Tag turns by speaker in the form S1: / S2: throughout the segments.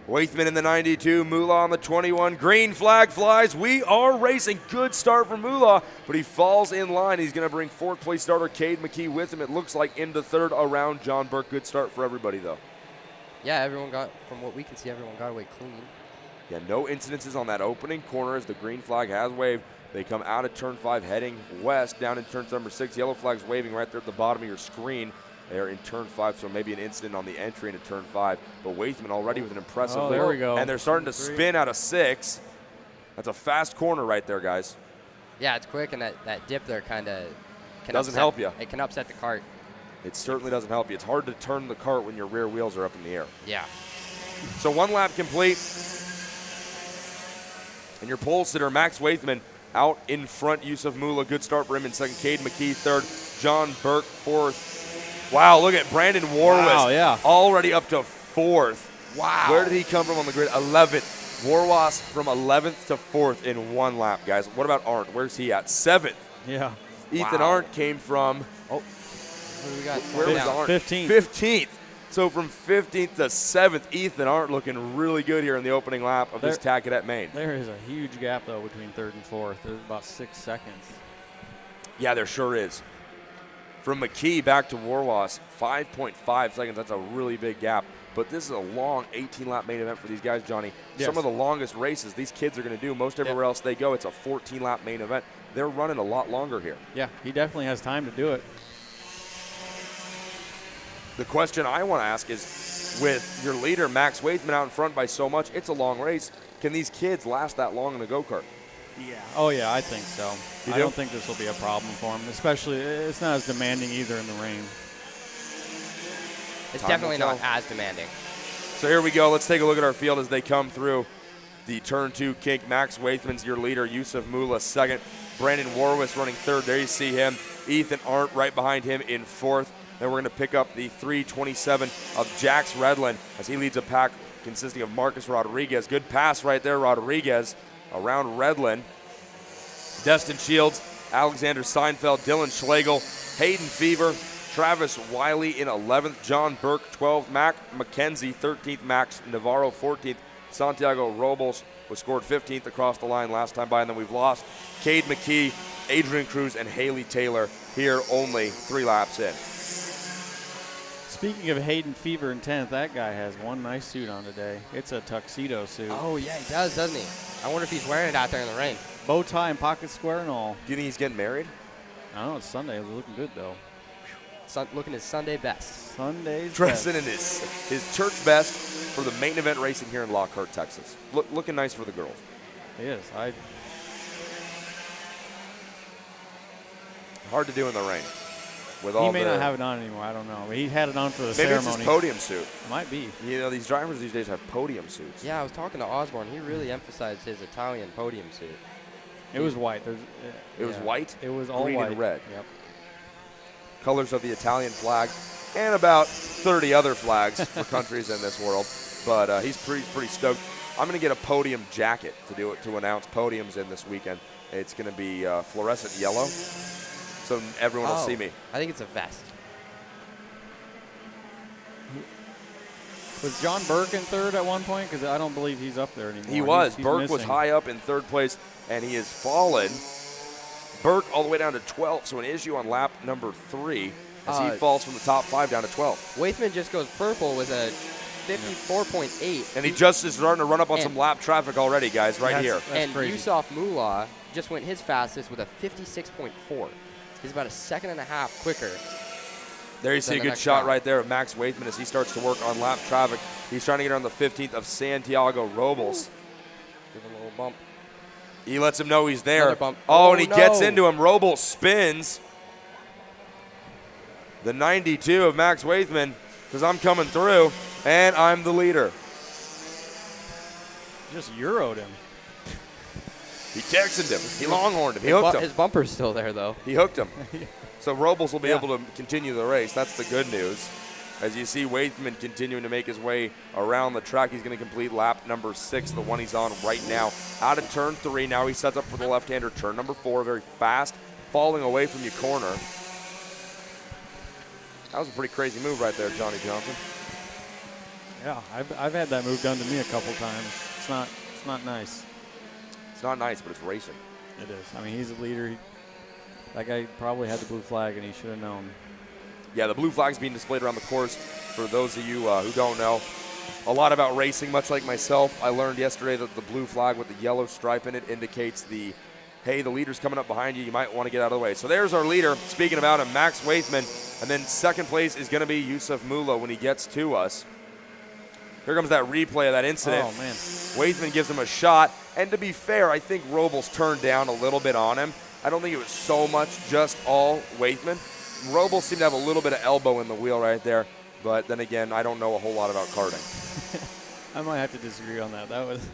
S1: Waithman in the 92, Moolah on the 21. Green flag flies. We are racing. Good start for Moolah, but he falls in line. He's going to bring fourth place starter Cade McKee with him. It looks like into third around John Burke. Good start for everybody, though.
S2: Yeah, everyone got, from what we can see, everyone got away clean.
S1: Yeah, no incidences on that opening corner as the green flag has waved. They come out of turn 5 heading west down in turn number 6. Yellow flag's waving right there at the bottom of your screen. They're in turn 5, so maybe an incident on the entry into turn 5. But Waithman already with an impressive lead.
S3: There we go.
S1: And they're starting to spin out of 6. That's a fast corner right there, guys.
S2: Yeah, it's quick, and that dip there kind of
S1: doesn't help you.
S2: It can upset the cart.
S1: It certainly doesn't help you. It's hard to turn the cart when your rear wheels are up in the air.
S2: Yeah.
S1: So 1 lap complete. And your pole sitter, Max Waithman, out in front. Yusuf Moolah, good start for him in second. Cade McKee third. John Burke fourth. Wow, look at Brandon Warwis.
S3: Wow, yeah.
S1: Already up to fourth.
S2: Wow.
S1: Where did he come from on the grid? 11th. Warwas from 11th to 4th in 1 lap, guys. What about Arndt? Where's he at? 7th.
S3: Yeah.
S1: Ethan Arndt came from,
S2: What do we got?
S1: where was Arndt?
S3: 15th.
S1: 15th. So from 15th to 7th, Ethan Arndt looking really good here in the opening lap of this TAG Cadet main.
S3: There is a huge gap, though, between third and fourth. There's about 6 seconds.
S1: Yeah, there sure is. From McKee back to Warwas, 5.5 seconds. That's a really big gap. But this is a long 18-lap main event for these guys, Johnny.
S3: Yes.
S1: Some of the longest races these kids are going to do. Most everywhere else they go, it's a 14-lap main event. They're running a lot longer here.
S3: Yeah, he definitely has time to do it.
S1: The question I want to ask is, with your leader, Max Waithman, out in front by so much, it's a long race. Can these kids last that long in a go-kart?
S3: Yeah. Oh, yeah, I think so.
S1: You
S3: I
S1: do?
S3: don't think this will be a problem for him, especially it's not as demanding either in the rain.
S2: It's
S1: Time
S2: definitely
S1: will
S2: not
S1: tell.
S2: as demanding.
S1: So here we go. Let's take a look at our field as they come through the turn 2 kink. Max Waithman's your leader. Yusuf Moolah second. Brandon Warwis running third. There you see him. Ethan Arndt right behind him in fourth. Then we're going to pick up the 327 of Jax Redlin as he leads a pack consisting of Marcus Rodriguez. Good pass right there, Rodriguez, around Redlin. Destin Shields, Alexander Seinfeld, Dylan Schlegel, Hayden Fever, Travis Wiley in 11th, John Burke 12th, Mac McKenzie 13th, Max Navarro 14th, Santiago Robles was scored 15th across the line last time by, and then we've lost Cade McKee, Adrian Cruz, and Haley Taylor here only 3 laps in.
S3: Speaking of Hayden Fever in 10th, that guy has one nice suit on today. It's a tuxedo suit.
S2: Oh, yeah, he does, doesn't he? I wonder if he's wearing it out there in the rain.
S3: Bow tie and pocket square and all.
S1: Do you think he's getting married?
S3: I don't know, it's Sunday. It's looking good, though.
S2: Looking his Sunday best.
S3: Sunday's
S1: Dressing
S3: best.
S1: in his church best for the main event racing here in Lockhart, Texas. Looking nice for the girls.
S3: It is.
S1: Hard to do in the rain. With
S3: He
S1: all
S3: may
S1: the,
S3: not have it on anymore. I don't know. He had it on for the
S1: maybe
S3: ceremony.
S1: it's his podium suit.
S3: Might be.
S1: You know, these drivers these days have podium suits.
S2: Yeah, I was talking to Osborne. He really emphasized his Italian podium suit.
S3: It was white.
S1: It was white,
S3: It was all
S1: green,
S3: white.
S1: and red.
S3: Yep.
S1: Colors of the Italian flag and about 30 other flags for countries in this world. But he's pretty stoked. I'm going to get a podium jacket to do it to announce podiums in this weekend. It's going to be fluorescent yellow, so everyone will see me.
S2: I think it's a vest.
S3: Was John Burke in third at one point? Because I don't believe he's up there anymore.
S1: He was.
S3: He's
S1: Burke was
S3: missing.
S1: high up in third place, and he has fallen. Burke all the way down to 12th, so an issue on lap number 3 as he falls from the top 5 down to 12th.
S2: Waithman just goes purple with a 54.8.
S1: And he just is starting to run up on some lap traffic already, guys, right here.
S2: And
S3: crazy.
S2: Yusuf Moolah just went his fastest with a 56.4. He's about a second and a half quicker.
S1: There you see a good shot right there of Max Waithman as he starts to work on lap traffic. He's trying to get on the 15th of Santiago Robles.
S2: Give him a little bump.
S1: He lets him know he's there.
S2: Another bump.
S1: Oh,
S2: Oh,
S1: and he
S2: no.
S1: gets into him. Robles spins. The 92 of Max Waithman says, I'm coming through, and I'm the leader.
S3: Just Euroed him.
S1: He texted him. He longhorned him. He hooked him.
S2: His bumper's still there, though.
S1: He hooked him. So Robles will be able to continue the race. That's the good news. As you see Waithman continuing to make his way around the track, he's going to complete lap number 6, the one he's on right now. Out of turn 3, now he sets up for the left-hander. Turn number 4, very fast, falling away from your corner. That was a pretty crazy move right there, Johnny Johnson.
S3: Yeah, I've had that move done to me a couple times. It's not nice.
S1: It's not nice, but it's racing.
S3: It is. I mean, he's a leader. That guy probably had the blue flag, and he should have known.
S1: Yeah, the blue flag's being displayed around the course. For those of you who don't know, a lot about racing, much like myself, I learned yesterday that the blue flag with the yellow stripe in it indicates hey, the leader's coming up behind you. You might want to get out of the way. So there's our leader. Speaking about him, Max Waithman. And then second place is going to be Yusuf Mula when he gets to us. Here comes that replay of that incident.
S3: Oh, man.
S1: Waithman gives him a shot. And to be fair, I think Robles turned down a little bit on him. I don't think it was so much just all Waithman. Robles seemed to have a little bit of elbow in the wheel right there. But then again, I don't know a whole lot about karting.
S3: I might have to disagree on that. That was.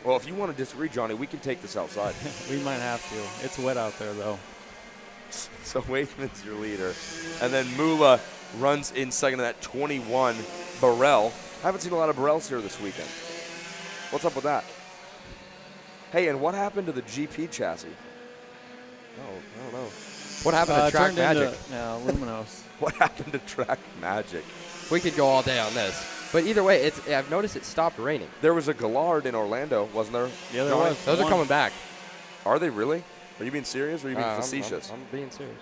S1: Well, if you want to disagree, Johnny, we can take this outside.
S3: We might have to. It's wet out there, though.
S1: So Waithman's your leader. And then Mula runs in second to that 21 Burrell. I haven't seen a lot of Burrells here this weekend. What's up with that? Hey, and what happened to the GP chassis? Oh, I don't know.
S2: What happened to Track Magic?
S3: Luminos.
S1: What happened to Track Magic?
S2: We could go all day on this. But either way, I've noticed it stopped raining.
S1: There was a Gallard in Orlando, wasn't there?
S3: Yeah, there was.
S2: Those are coming back.
S1: Are they really? Are you being serious or are you being facetious?
S2: I'm being serious.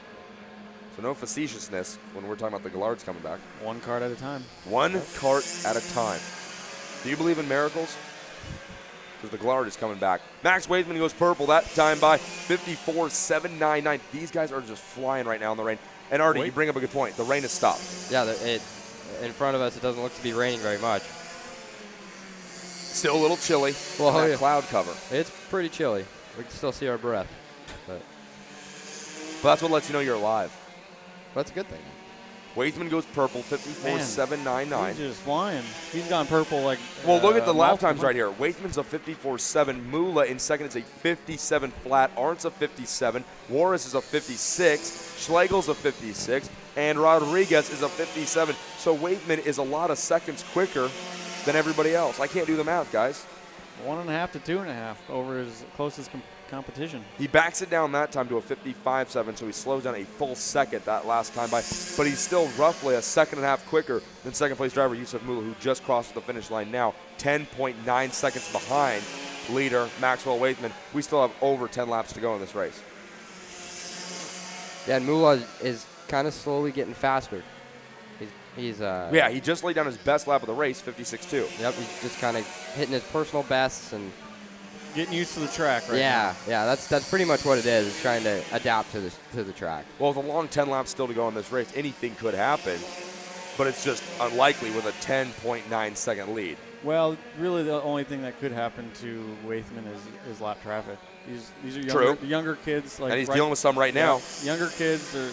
S1: So no facetiousness when we're talking about the Gallards coming back.
S3: One cart at a time.
S1: One cart at a time. Do you believe in miracles? Because the Gallard is coming back. Max Waithman goes purple that time by 54.799. These guys are just flying right now in the rain. And Artie, you bring up a good point. The rain has stopped.
S2: Yeah, in front of us, it doesn't look to be raining very much.
S1: Still a little chilly.
S2: Well,
S1: that cloud cover.
S2: It's pretty chilly. We can still see our breath. But
S1: that's what lets you know you're alive.
S2: That's a good thing.
S1: Waithman goes purple, 54.799.
S3: He's just flying. He's gone purple like.
S1: Well, look at the lap times right here. Waithman's a 54.7. Mula in second is a 57 flat. Arndt's a 57. Warris is a 56. Schlegel's a 56. And Rodriguez is a 57. So Waithman is a lot of seconds quicker than everybody else. I can't do the math, guys.
S3: 1.5 to 2.5 over his closest competition.
S1: He backs it down that time to a 55.7, so he slows down a full second that last time by. But he's still roughly a second and a half quicker than second-place driver Yusuf Mula, who just crossed the finish line now, 10.9 seconds behind leader Maxwell Waithman. We still have over 10 laps to go in this race.
S2: Yeah, and Mula is kind of slowly getting faster.
S1: Yeah, he just laid down his best lap of the race, 56.2.
S2: Yep, he's just kind of hitting his personal bests and
S3: getting used to the track right
S2: now. Yeah, that's pretty much what it is. It's trying to adapt to the track.
S1: Well, with a long 10 laps still to go in this race, anything could happen, but it's just unlikely with a 10.9 second lead.
S3: Well, really the only thing that could happen to Waithman is lap traffic. These are younger kids.
S1: And he's dealing with some right now.
S3: Younger kids are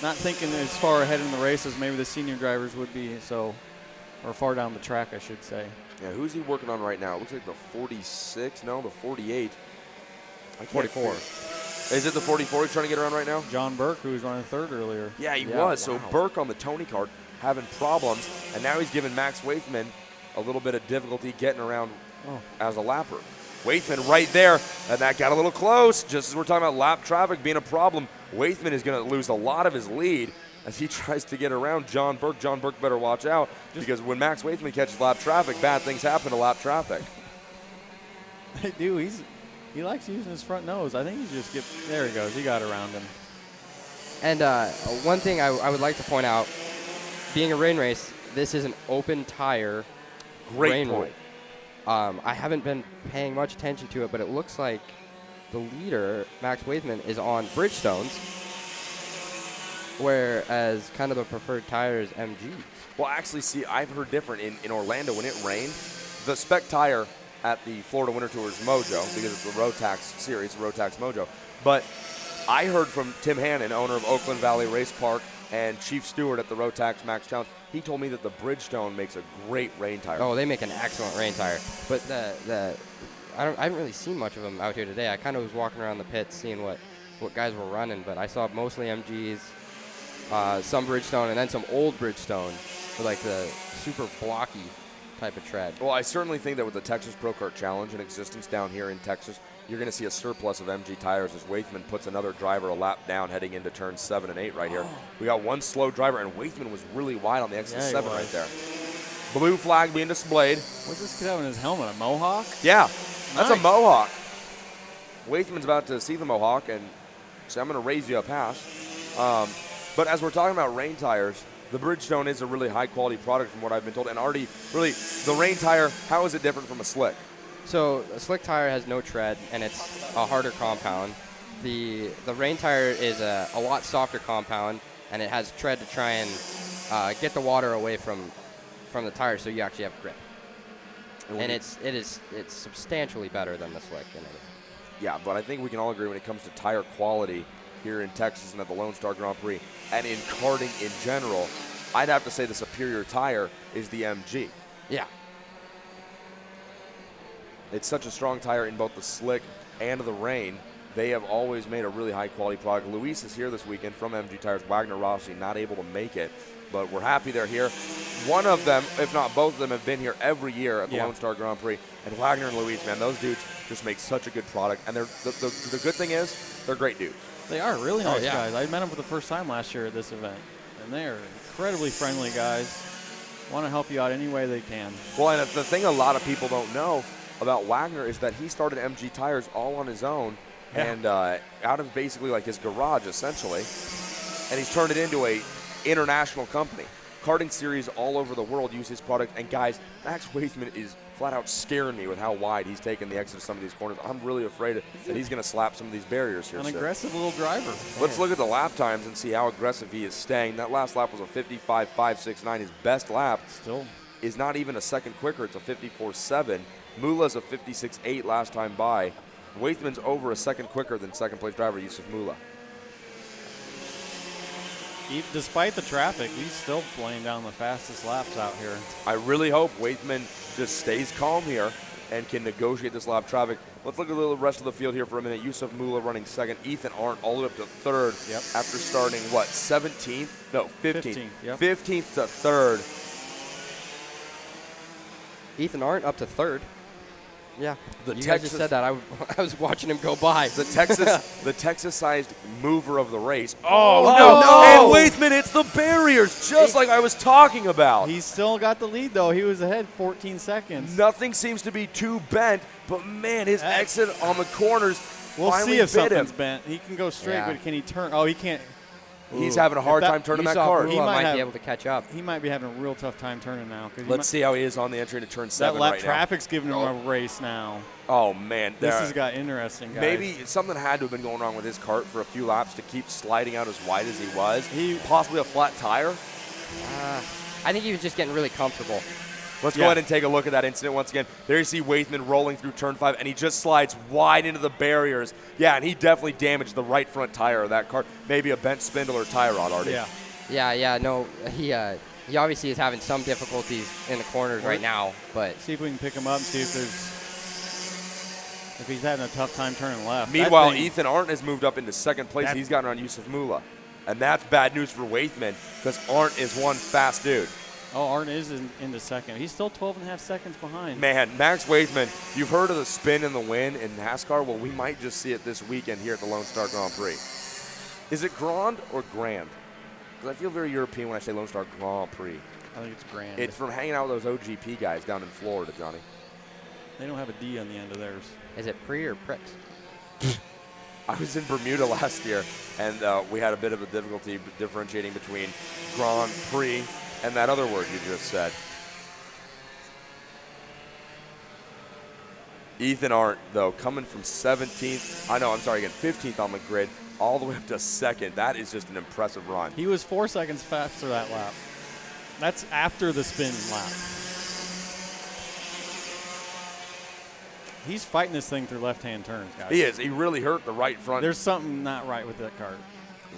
S3: not thinking as far ahead in the race as maybe the senior drivers would be, or far down the track, I should say.
S1: Yeah, who's he working on right now? It looks like the 46. No, the 48.
S2: 44.
S1: Is it the 44 he's trying to get around right now?
S3: John Burke, who was running third earlier.
S1: Yeah, he was. Wow. So Burke on the Tony kart having problems, and now he's giving Max Waithman a little bit of difficulty getting around as a lapper. Waithman right there, and that got a little close. Just as we're talking about lap traffic being a problem, Waithman is going to lose a lot of his lead as he tries to get around John Burke. John Burke better watch out, because when Max Waithman catches lap traffic, bad things happen to lap traffic.
S3: They do. He likes using his front nose. I think he's just there he goes. He got around him.
S2: And one thing I would like to point out, being a rain race, this is an open tire rain point. I haven't been paying much attention to it, but it looks like the leader, Max Waithman, is on Bridgestones, whereas kind of the preferred tire is MGs.
S1: Well, actually, see, I've heard different. In Orlando, when it rained, the spec tire at the Florida Winter Tours Mojo, because it's the Rotax series, Rotax Mojo. But I heard from Tim Hannon, owner of Oakland Valley Race Park and chief steward at the Rotax Max Challenge. He told me that the Bridgestone makes a great rain tire.
S2: Oh, they make an excellent rain tire. But I haven't really seen much of them out here today. I kind of was walking around the pits seeing what guys were running, but I saw mostly MGs, some Bridgestone, and then some old Bridgestone with like the super blocky type of tread.
S1: Well, I certainly think that with the Texas Pro Kart Challenge in existence down here in Texas, you're going to see a surplus of MG tires as Waithman puts another driver a lap down heading into turns 7 and 8 right here. We got one slow driver, and Waithman was really wide on the exit 7 right there. Blue flag being displayed.
S3: What's this kid have in his helmet? A mohawk?
S1: Yeah, that's a
S3: Nice.
S1: mohawk. Waithman's about to see the mohawk and say, I'm going to raise you a pass. But as we're talking about rain tires, the Bridgestone is a really high-quality product from what I've been told. And Artie, really, the rain tire, how is it different from a slick?
S2: So a slick tire has no tread, and it's a harder compound. The rain tire is a lot softer compound, and it has tread to try and get the water away from the tire, so you actually have grip. And it's substantially better than the slick.
S1: Yeah, but I think we can all agree when it comes to tire quality here in Texas and at the Lone Star Grand Prix, and in karting in general, I'd have to say the superior tire is the MG.
S2: Yeah.
S1: It's such a strong tire in both the slick and the rain. They have always made a really high-quality product. Luis is here this weekend from MG Tires. Wagner Rossi not able to make it, but we're happy they're here. One of them, if not both of them, have been here every year at the Lone Star Grand Prix. And Wagner and Luis, man, those dudes just make such a good product. And the good thing is they're great dudes.
S3: They are really nice
S2: yeah.
S3: guys. I met them for the first time last year at this event, and they are incredibly friendly guys. Want to help you out any way they can.
S1: Well, and the thing a lot of people don't know about Wagner is that he started MG Tires all on his own and out of basically like his garage, essentially. And he's turned it into a international company. Karting series all over the world use his product. And guys, Max Waithman is flat out scaring me with how wide he's taken the exit of some of these corners. I'm really afraid that he's going to slap some of these barriers here.
S3: An aggressive little driver.
S1: Let's look at the lap times and see how aggressive he is staying. That last lap was a 55.569. His best lap
S3: Still
S1: is not even a second quicker. It's a 54.7. Mula's a 56.8 last time by. Waithman's over a second quicker than second place driver Yusuf Mula.
S3: Despite the traffic, he's still laying down the fastest laps out here.
S1: I really hope Waithman just stays calm here and can negotiate this lap traffic. Let's look at the rest of the field here for a minute. Yusuf Mula running second. Ethan Arndt all the way up to third after starting, what, 17th? No, 15th. 15th to third.
S2: Ethan Arndt up to third. Yeah,
S1: The
S2: you guys
S1: Texas-
S2: just said that. I was watching him go by.
S1: The Texas-sized mover of the race.
S2: Oh,
S1: no! And Waithman hits the barriers, just like I was talking about.
S3: He's still got the lead, though. He was ahead 14 seconds.
S1: Nothing seems to be too bent, but man, his exit on the corners
S3: We'll
S1: finally
S3: see if
S1: bit him.
S3: something's bent. He can go straight,
S2: Yeah.
S3: but can he turn? Oh, he can't.
S1: He's having a hard time turning that car.
S3: He
S2: He
S3: might
S2: might
S3: have-
S2: be able to catch up.
S3: He might be having a real tough time turning now.
S1: Let's see how he is on the entry to turn
S3: That
S1: 7
S3: lap
S1: right
S3: traffic's giving him a race now.
S1: now. Oh, man.
S3: This has got interesting, guys.
S1: Maybe something had to have been going wrong with his kart for a few laps to keep sliding out as wide as he was. Possibly a flat tire.
S2: I think he was just getting really comfortable.
S1: Let's go ahead and take a look at that incident once again. There you see Waithman rolling through turn 5, and he just slides wide into the barriers. Yeah, and he definitely damaged the right front tire of that car. Maybe a bent spindle or tie rod, Artie.
S2: Yeah. No, he obviously is having some difficulties in the corners right now, but
S3: see if we can pick him up and see if he's having a tough time turning left.
S1: Meanwhile, Ethan Arndt has moved up into second place. He's gotten on Yusuf Mula. And that's bad news for Waithman because Arndt is one fast dude.
S3: Oh, Arndt is into second. He's still 12.5 seconds behind.
S1: Man, Max Waithman, you've heard of the spin and the win in NASCAR? Well, we might just see it this weekend here at the Lone Star Grand Prix. Is it Grand or Grand? Because I feel very European when I say Lone Star Grand Prix.
S3: I think it's Grand.
S1: It's from hanging out with those OGP guys down in Florida, Johnny.
S3: They don't have a D on the end of theirs.
S2: is it Prix or Prix?
S1: I was in Bermuda last year, and we had a bit of a difficulty differentiating between Grand Prix and that other word you just said. Ethan Arndt, though, coming from 17th, 15th on the grid, all the way up to second. That is just an impressive run.
S3: He was 4 seconds faster that lap. That's after the spin lap. He's fighting this thing through left-hand turns, guys.
S1: He is. He really hurt the right front.
S3: There's something not right with that car.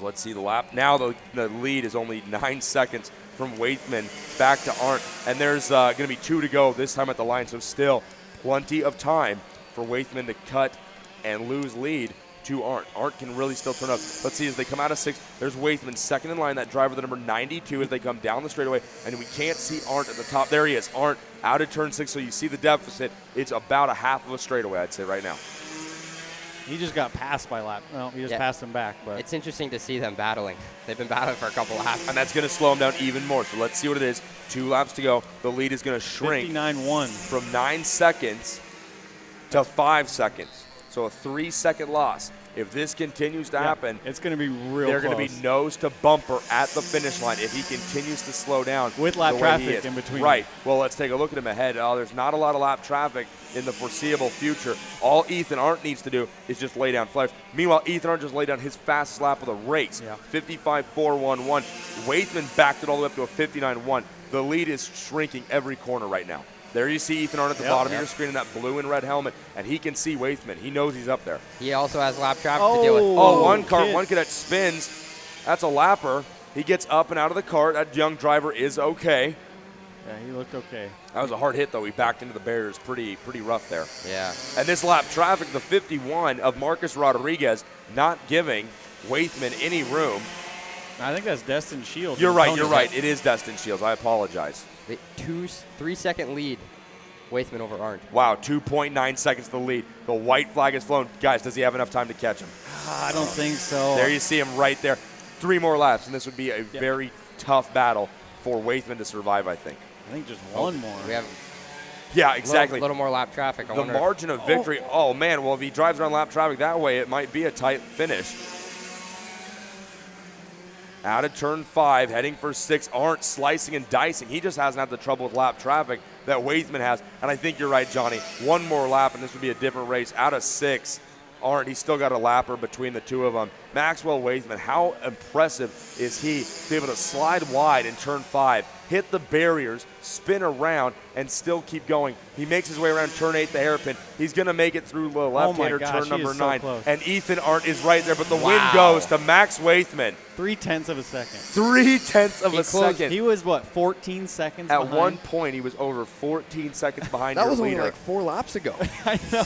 S1: Let's see the lap. Now the lead is only 9 seconds from Waithman back to Arndt. And there's going to be 2 to go this time at the line. So still plenty of time for Waithman to cut and lose lead to Arndt. Arndt can really still turn up. Let's see as they come out of 6th. There's Waithman second in line, that driver, the number 92, as they come down the straightaway. And we can't see Arndt at the top. There he is. Arndt out of turn 6. So you see the deficit. It's about a half of a straightaway, I'd say, right now.
S3: He just got passed by lap. Well, he just passed him back. But
S2: it's interesting to see them battling. They've been battling for a couple laps.
S1: And that's going to slow him down even more. So let's see what it is. 2 laps to go. The lead is going to shrink
S3: 59-1
S1: from 9 seconds to 5 seconds. So a 3-second loss. If this continues to happen,
S3: it's going to be real
S1: they're
S3: close.
S1: going to be nose to bumper at the finish line if he continues to slow down.
S3: With lap traffic in between.
S1: Right. Well, let's take a look at him ahead. There's not a lot of lap traffic in the foreseeable future. All Ethan Arndt needs to do is just lay down flares. Meanwhile, Ethan Arndt just laid down his fastest lap of the race, 55.411. Waithman backed it all the way up to a 59.1. The lead is shrinking every corner right now. There you see Ethan Arndt at the bottom of your screen in that blue and red helmet, and he can see Waithman. He knows he's up there.
S2: He also has lap traffic to deal with.
S1: One cadet spins. That's a lapper. He gets up and out of the cart. That young driver is okay.
S3: Yeah, he looked okay.
S1: That was a hard hit, though. He backed into the barriers pretty rough there.
S2: Yeah.
S1: And this lap traffic, the 51 of Marcus Rodriguez, not giving Waithman any room.
S3: I think that's Destin Shields.
S1: You're right. It is Destin Shields. I apologize.
S2: The 3-second lead, Waithman over Arndt.
S1: Wow, 2.9 seconds to the lead. The white flag is flown. Guys, does he have enough time to catch him?
S3: I don't think so.
S1: There you see him right there. 3 more laps, and this would be a very tough battle for Waithman to survive, I think.
S3: I think just one more.
S2: We have
S1: exactly.
S2: a little more lap traffic.
S1: The margin of victory. Oh, man. Well, if he drives around lap traffic that way, it might be a tight finish. Out of turn 5, heading for 6. Arndt slicing and dicing. He just hasn't had the trouble with lap traffic that Waithman has. And I think you're right, Johnny. One more lap, and this would be a different race. Out of 6, Arndt, he's still got a lapper between the two of them. Maxwell Waithman, how impressive is he to be able to slide wide in turn 5, hit the barriers, spin around, and still keep going. He makes his way around turn 8, the hairpin. He's going to make it through the left-hander turn number 9.
S3: So
S1: and Ethan Arndt is right there, but the win goes to Max Waithman.
S3: 0.3 of a second.
S1: 0.3 of a second.
S3: He was, 14 seconds
S1: At one point, he was over 14 seconds behind
S2: that
S1: your
S2: was
S1: leader.
S2: only like 4 laps ago.
S3: I know.